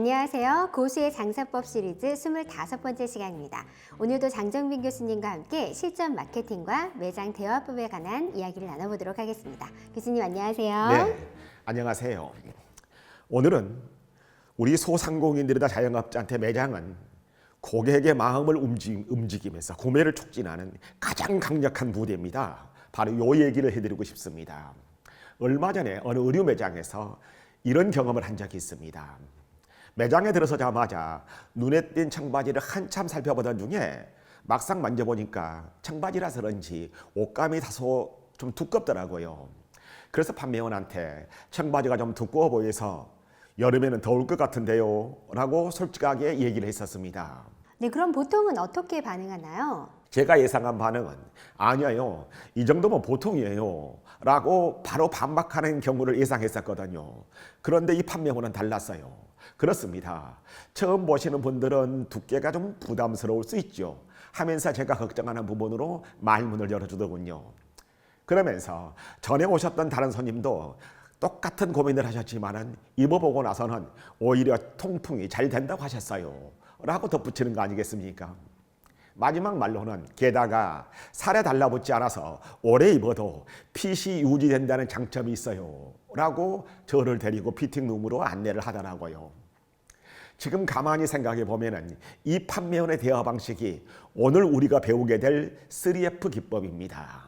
안녕하세요. 고수의 장사법 시리즈 25번째 시간입니다. 오늘도 장정빈 교수님과 함께 실전 마케팅과 매장 대화법에 관한 이야기를 나눠보도록 하겠습니다. 교수님 안녕하세요. 네, 안녕하세요. 오늘은 우리 소상공인들이나 자영업자한테 매장은 고객의 마음을 움직이면서 구매를 촉진하는 가장 강력한 무대입니다. 바로 이 얘기를 해드리고 싶습니다. 얼마 전에 어느 의류 매장에서 이런 경험을 한 적이 있습니다. 매장에 들어서자마자 눈에 띈 청바지를 한참 살펴보던 중에 막상 만져보니까 청바지라서 그런지 옷감이 다소 좀 두껍더라고요. 그래서 판매원한테 청바지가 좀 두꺼워 보여서 여름에는 더울 것 같은데요 라고 솔직하게 얘기를 했었습니다. 네, 그럼 보통은 어떻게 반응하나요? 제가 예상한 반응은 아니에요, 이 정도면 보통이에요 라고 바로 반박하는 경우를 예상했었거든요. 그런데 이 판매원은 달랐어요. 그렇습니다. 처음 보시는 분들은 두께가 좀 부담스러울 수 있죠 하면서 제가 걱정하는 부분으로 말문을 열어주더군요. 그러면서 전에 오셨던 다른 손님도 똑같은 고민을 하셨지만은 입어보고 나서는 오히려 통풍이 잘 된다고 하셨어요 라고 덧붙이는 거 아니겠습니까? 마지막 말로는 게다가 살에 달라붙지 않아서 오래 입어도 핏이 유지된다는 장점이 있어요 라고 저를 데리고 피팅룸으로 안내를 하더라고요. 지금 가만히 생각해 보면은 이 판매원의 대화 방식이 오늘 우리가 배우게 될 3F 기법입니다.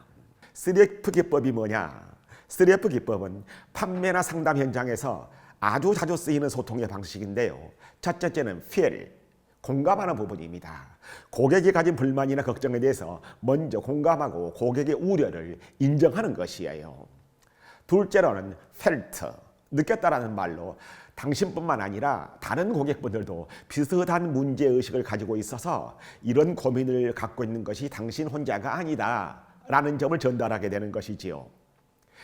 3F 기법이 뭐냐? 3F 기법은 판매나 상담 현장에서 아주 자주 쓰이는 소통의 방식인데요. 첫째는 feel, 공감하는 부분입니다. 고객이 가진 불만이나 걱정에 대해서 먼저 공감하고 고객의 우려를 인정하는 것이에요. 둘째로는 felt, 느꼈다라는 말로 당신뿐만 아니라 다른 고객분들도 비슷한 문제의식을 가지고 있어서 이런 고민을 갖고 있는 것이 당신 혼자가 아니다 라는 점을 전달하게 되는 것이지요.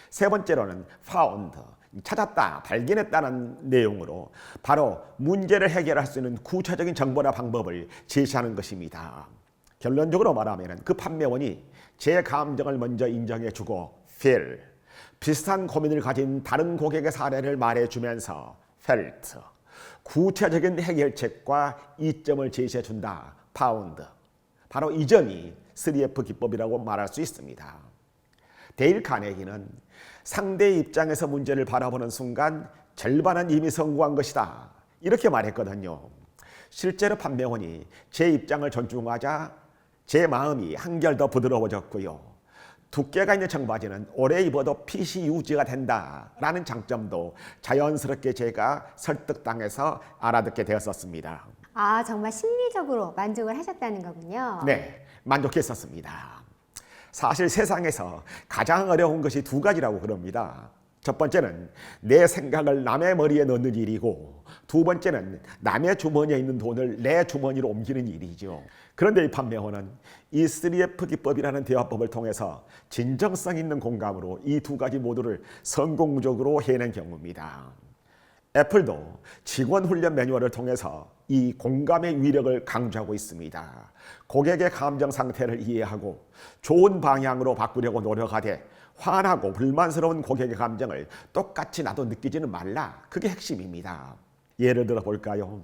세 번째로는 found, 찾았다, 발견했다는 내용으로 바로 문제를 해결할 수 있는 구체적인 정보나 방법을 제시하는 것입니다. 결론적으로 말하면 그 판매원이 제 감정을 먼저 인정해주고 feel, 비슷한 고민을 가진 다른 고객의 사례를 말해주면서 felt, 구체적인 해결책과 이점을 제시해준다, found. 바로 이 점이 3F 기법이라고 말할 수 있습니다. 데일 카네기는 상대의 입장에서 문제를 바라보는 순간 절반은 이미 성공한 것이다 이렇게 말했거든요. 실제로 판매원이 제 입장을 존중하자 제 마음이 한결 더 부드러워졌고요. 두께가 있는 청바지는 오래 입어도 핏이 유지가 된다라는 장점도 자연스럽게 제가 설득당해서 알아듣게 되었었습니다. 아, 정말 심리적으로 만족을 하셨다는 거군요. 네, 만족했었습니다. 사실 세상에서 가장 어려운 것이 두 가지라고 그럽니다. 첫 번째는 내 생각을 남의 머리에 넣는 일이고, 두 번째는 남의 주머니에 있는 돈을 내 주머니로 옮기는 일이죠. 그런데 이 판매원은 이 3F 기법이라는 대화법을 통해서 진정성 있는 공감으로 이 두 가지 모두를 성공적으로 해낸 경우입니다. 애플도 직원 훈련 매뉴얼을 통해서 이 공감의 위력을 강조하고 있습니다. 고객의 감정 상태를 이해하고 좋은 방향으로 바꾸려고 노력하되 화나고 불만스러운 고객의 감정을 똑같이 나도 느끼지는 말라. 그게 핵심입니다. 예를 들어 볼까요?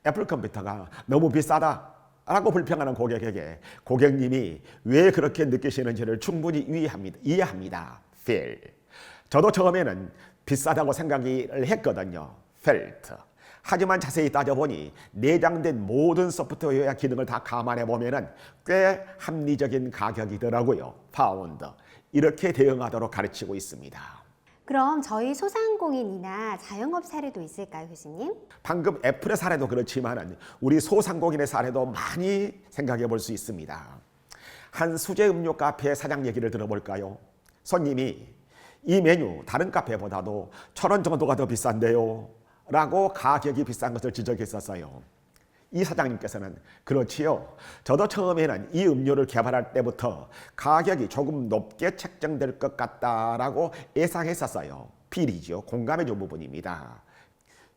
애플 컴퓨터가 너무 비싸다 라고 불평하는 고객에게 고객님이 왜 그렇게 느끼시는지를 충분히 이해합니다. feel. 저도 처음에는 비싸다고 생각을 했거든요. felt. 하지만 자세히 따져보니 내장된 모든 소프트웨어의 기능을 다 감안해 보면 꽤 합리적인 가격이더라고요. found. 이렇게 대응하도록 가르치고 있습니다. 그럼 저희 소상공인이나 자영업 사례도 있을까요, 교수님? 방금 애플의 사례도 그렇지만 우리 소상공인의 사례도 많이 생각해 볼 수 있습니다. 한 수제 음료 카페의 사장 얘기를 들어볼까요? 손님이 이 메뉴 다른 카페보다도 1,000원 정도가 더 비싼데요 라고 가격이 비싼 것을 지적했었어요. 이 사장님께서는 그렇지요, 저도 처음에는 이 음료를 개발할 때부터 가격이 조금 높게 책정될 것 같다라고 예상했었어요. 필이죠. 공감해 준 부분입니다.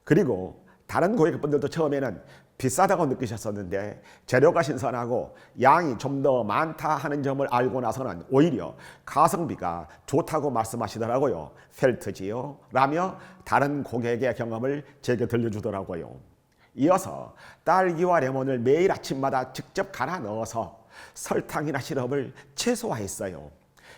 그리고 다른 고객분들도 처음에는 비싸다고 느끼셨었는데 재료가 신선하고 양이 좀 더 많다 하는 점을 알고 나서는 오히려 가성비가 좋다고 말씀하시더라고요. 펠트지요 라며 다른 고객의 경험을 제게 들려주더라고요. 이어서 딸기와 레몬을 매일 아침마다 직접 갈아 넣어서 설탕이나 시럽을 최소화했어요.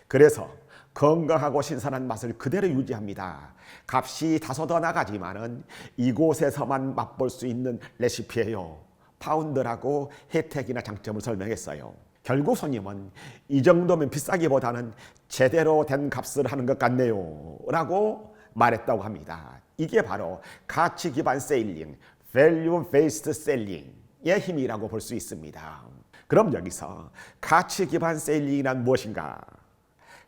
그래서 건강하고 신선한 맛을 그대로 유지합니다. 값이 다소 더 나가지만은 이곳에서만 맛볼 수 있는 레시피예요. 파운드라고 혜택이나 장점을 설명했어요. 결국 손님은 이 정도면 비싸기보다는 제대로 된 값을 하는 것 같네요 라고 말했다고 합니다. 이게 바로 가치 기반 세일링, Value Based Selling의 힘이라고 볼 수 있습니다. 그럼 여기서 가치 기반 세일링이란 무엇인가?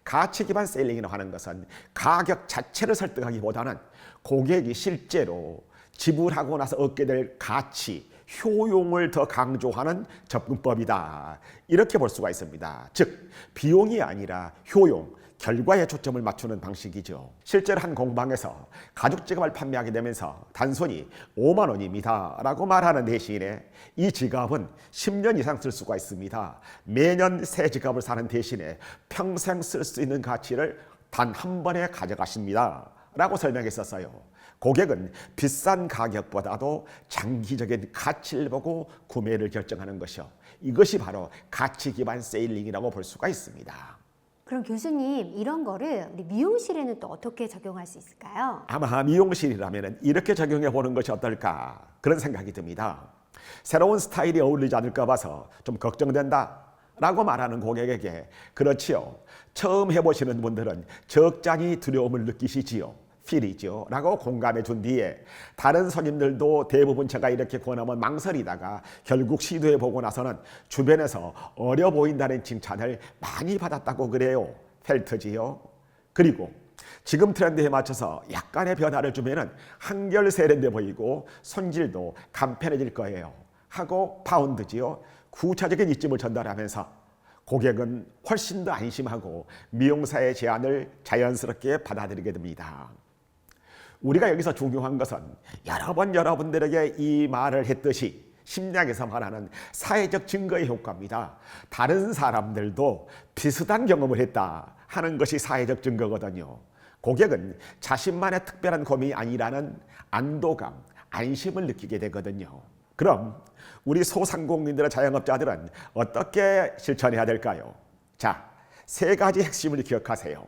가치 기반 세일링이라고 하는 것은 가격 자체를 설득하기보다는 고객이 실제로 지불하고 나서 얻게 될 가치, 효용을 더 강조하는 접근법이다. 이렇게 볼 수가 있습니다. 즉, 비용이 아니라 효용, 결과에 초점을 맞추는 방식이죠. 실제로 한 공방에서 가죽 지갑을 판매하게 되면서 단순히 5만 원입니다 라고 말하는 대신에 이 지갑은 10년 이상 쓸 수가 있습니다. 매년 새 지갑을 사는 대신에 평생 쓸 수 있는 가치를 단 한 번에 가져가십니다 라고 설명했었어요. 고객은 비싼 가격보다도 장기적인 가치를 보고 구매를 결정하는 것이요. 이것이 바로 가치 기반 세일링이라고 볼 수가 있습니다. 그럼 교수님, 이런 거를 우리 미용실에는 또 어떻게 적용할 수 있을까요? 아마 미용실이라면 이렇게 적용해 보는 것이 어떨까 그런 생각이 듭니다. 새로운 스타일이 어울리지 않을까 봐서 좀 걱정된다 라고 말하는 고객에게 그렇지요. 처음 해보시는 분들은 적잖이 두려움을 느끼시지요. 필이죠 라고 공감해 준 뒤에 다른 손님들도 대부분 제가 이렇게 권하면 망설이다가 결국 시도해 보고 나서는 주변에서 어려 보인다는 칭찬을 많이 받았다고 그래요. 펠트지요. 그리고 지금 트렌드에 맞춰서 약간의 변화를 주면은 한결 세련돼 보이고 손질도 간편해질 거예요 하고 파운드지요. 구체적인 이점을 전달하면서 고객은 훨씬 더 안심하고 미용사의 제안을 자연스럽게 받아들이게 됩니다. 우리가 여기서 중요한 것은 여러 번 여러분들에게 이 말을 했듯이 심리학에서 말하는 사회적 증거의 효과입니다. 다른 사람들도 비슷한 경험을 했다 하는 것이 사회적 증거거든요. 고객은 자신만의 특별한 고민이 아니라는 안도감, 안심을 느끼게 되거든요. 그럼 우리 소상공인들의 자영업자들은 어떻게 실천해야 될까요? 자, 세 가지 핵심을 기억하세요.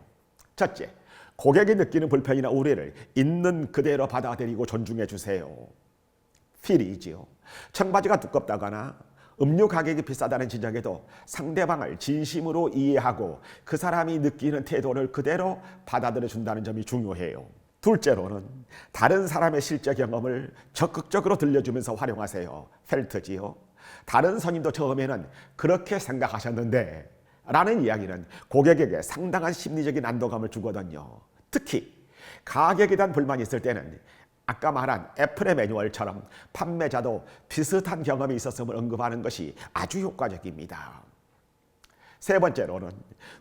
첫째, 고객이 느끼는 불편이나 우려를 있는 그대로 받아들이고 존중해 주세요. 필이지요. 청바지가 두껍다거나 음료 가격이 비싸다는 지적에도 상대방을 진심으로 이해하고 그 사람이 느끼는 태도를 그대로 받아들여 준다는 점이 중요해요. 둘째로는 다른 사람의 실제 경험을 적극적으로 들려주면서 활용하세요. 펠트지요. 다른 손님도 처음에는 그렇게 생각하셨는데 라는 이야기는 고객에게 상당한 심리적인 안도감을 주거든요. 특히 가격에 대한 불만이 있을 때는 아까 말한 애플의 매뉴얼처럼 판매자도 비슷한 경험이 있었음을 언급하는 것이 아주 효과적입니다. 세 번째로는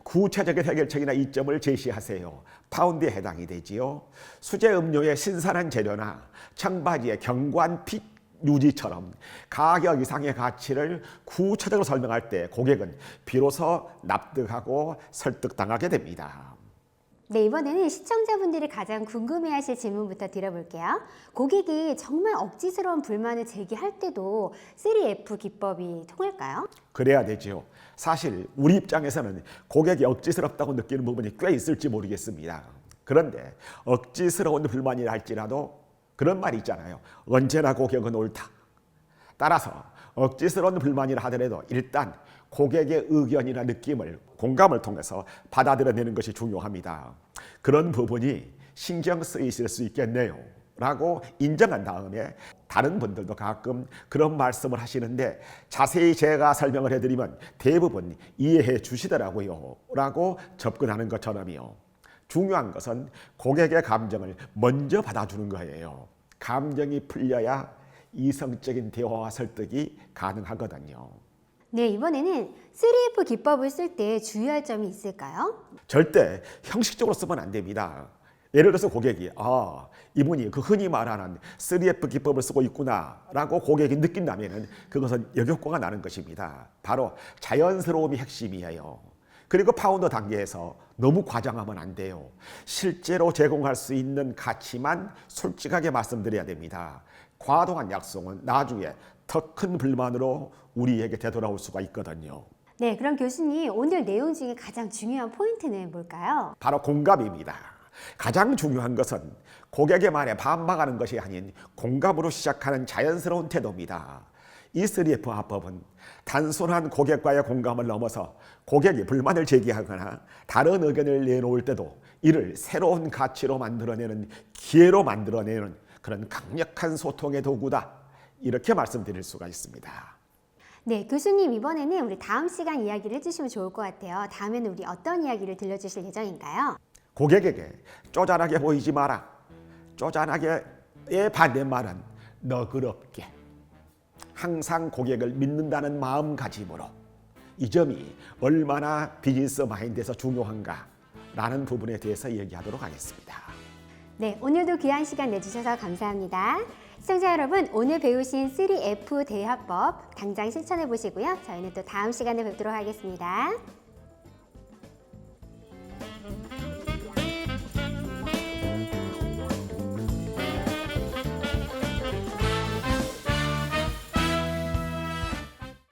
구체적인 해결책이나 이점을 제시하세요. 파운드에 해당이 되지요. 수제 음료의 신선한 재료나 청바지의 견고한 핏 유지처럼 가격 이상의 가치를 구체적으로 설명할 때 고객은 비로소 납득하고 설득당하게 됩니다. 네, 이번에는 시청자분들이 가장 궁금해하실 질문부터 드려볼게요. 고객이 정말 억지스러운 불만을 제기할 때도 3F 기법이 통할까요? 그래야 되죠. 사실 우리 입장에서는 고객이 억지스럽다고 느끼는 부분이 꽤 있을지 모르겠습니다. 그런데 억지스러운 불만이라 할지라도 그런 말이 있잖아요. 언제나 고객은 옳다. 따라서 억지스러운 불만이라 하더라도 일단 고객의 의견이나 느낌을 공감을 통해서 받아들여내는 것이 중요합니다. 그런 부분이 신경 쓰이실 수 있겠네요 라고 인정한 다음에 다른 분들도 가끔 그런 말씀을 하시는데 자세히 제가 설명을 해드리면 대부분 이해해 주시더라고요 라고 접근하는 것처럼요. 중요한 것은 고객의 감정을 먼저 받아주는 거예요. 감정이 풀려야 이성적인 대화와 설득이 가능하거든요. 네, 이번에는 3F 기법을 쓸 때 주의할 점이 있을까요? 절대 형식적으로 쓰면 안 됩니다. 예를 들어서 고객이 이분이 그 흔히 말하는 3F 기법을 쓰고 있구나 라고 고객이 느낀다면 그것은 역효과가 나는 것입니다. 바로 자연스러움이 핵심이에요. 그리고 파운드 단계에서 너무 과장하면 안 돼요. 실제로 제공할 수 있는 가치만 솔직하게 말씀드려야 됩니다. 과도한 약속은 나중에 더 큰 불만으로 우리에게 되돌아올 수가 있거든요. 네, 그럼 교수님 오늘 내용 중에 가장 중요한 포인트는 뭘까요? 바로 공감입니다. 가장 중요한 것은 고객의 말에 반박하는 것이 아닌 공감으로 시작하는 자연스러운 태도입니다. 이 3F 화법은 단순한 고객과의 공감을 넘어서 고객이 불만을 제기하거나 다른 의견을 내놓을 때도 이를 새로운 가치로 만들어내는 기회로 만들어내는 그런 강력한 소통의 도구다. 이렇게 말씀드릴 수가 있습니다. 네, 교수님 이번에는 우리 다음 시간 이야기를 해주시면 좋을 것 같아요. 다음에는 우리 어떤 이야기를 들려주실 예정인가요? 고객에게 쪼잔하게 보이지 마라. 쪼잔하게의 반대말은 너그럽게. 항상 고객을 믿는다는 마음가짐으로. 이 점이 얼마나 비즈니스 마인드에서 중요한가 라는 부분에 대해서 얘기하도록 하겠습니다. 네, 오늘도 귀한 시간 내주셔서 감사합니다. 시청자 여러분, 오늘 배우신 3F 대화법 당장 실천해 보시고요. 저희는 또 다음 시간에 뵙도록 하겠습니다.